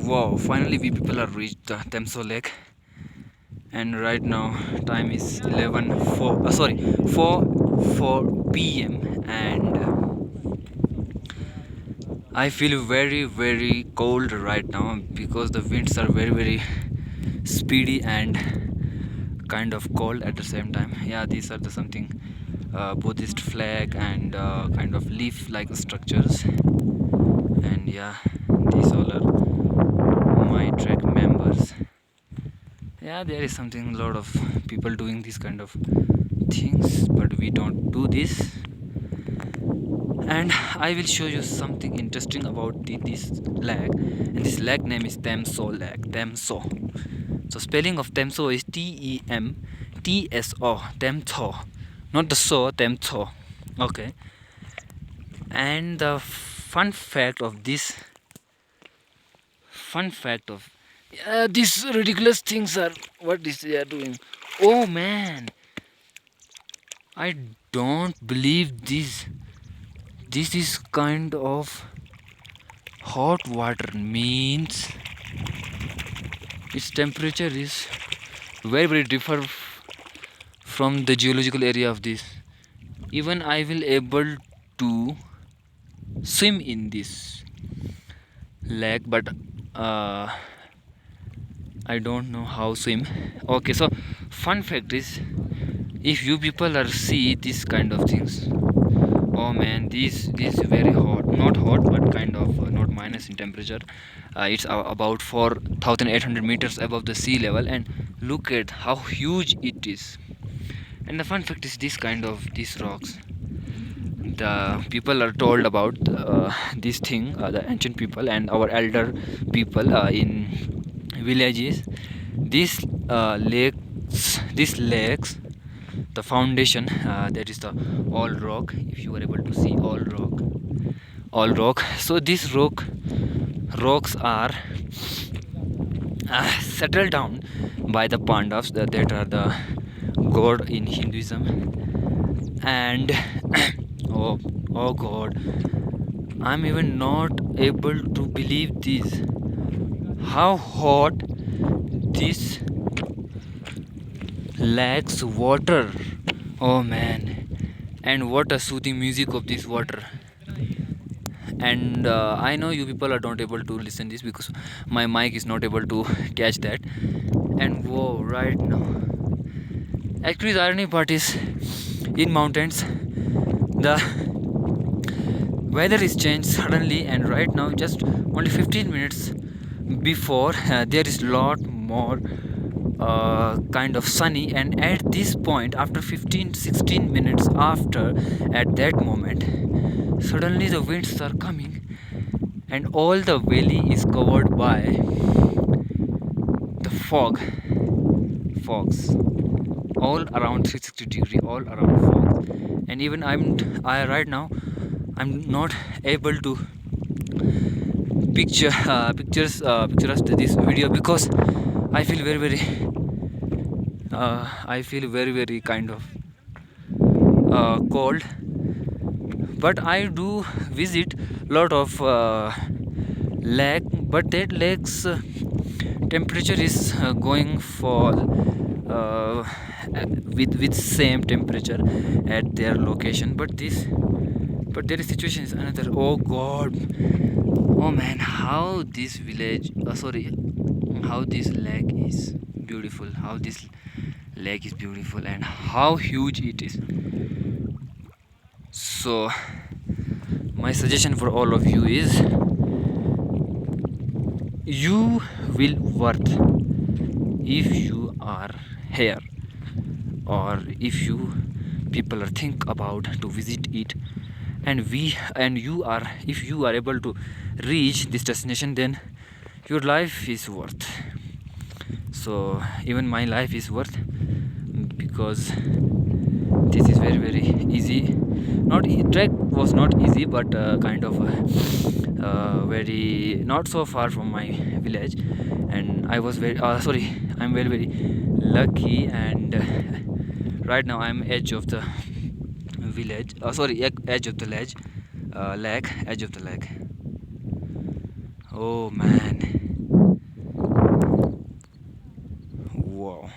Wow, finally we people are reached the Temso Lake, and right now time is 11:04. Sorry, 4 p.m. and I feel very cold right now because the winds are very speedy and kind of cold at the same time. Yeah, these are the something Buddhist flag and kind of leaf-like structures, and yeah, these all are my trek members. Yeah, there is something a lot of people doing these kind of things, but we don't do this. And I will show you something interesting about this lake, and this lake name is Temso Lake. Temso. So spelling of Temso is Temtso. Temso, not the so. Temso. Okay. And the fun fact of these ridiculous things are what is they are doing. Oh man, I don't believe this. This is kind of hot water means its temperature is very different from the geological area of this. Even I will able to swim in this lake, but uh, I don't know how swim. Okay, so fun fact is, if you people are see this kind of things, oh man, this is very hot. Not hot, but kind of not minus in temperature. It's about 4,800 meters above the sea level, and look at how huge it is. And the fun fact is, this kind of these rocks, the people are told about this thing, the ancient people and our elder people in villages. These lakes, the foundation, that is the all rock. If you are able to see all rock. So these rocks are settled down by the Pandavas, that are the god in Hinduism, and oh, oh god, I'm even not able to believe this. How hot this lacks water. Oh man, and what a soothing music of this water. And I know you people are not able to listen this because my mic is not able to catch that. And whoa, right now, actually the irony part is, in mountains the weather is changed suddenly, and right now just only 15 minutes before there is lot more kind of sunny, and at this point after 15-16 minutes after, at that moment suddenly the winds are coming and all the valley is covered by the fogs all around 360 degree, all around fogs. And even I right now I'm not able to picture this video because I feel very kind of cold. But I do visit lot of lake, but that lake's temperature is going fall uh, with same temperature at their location. But their situation is another. Oh god, oh man, how this village sorry, how this lake is beautiful, how this lake is beautiful, and how huge it is. So my suggestion for all of you is, you will worth if you are here, or if you people are think about to visit it, and you are, if you are able to reach this destination, then your life is worth. So even my life is worth, because this is very easy. Not trek was not easy, but kind of very not so far from my village, and I was I'm very lucky. And right now I'm edge of the village, edge of the ledge, lake, edge of the lake. Oh man, Wow.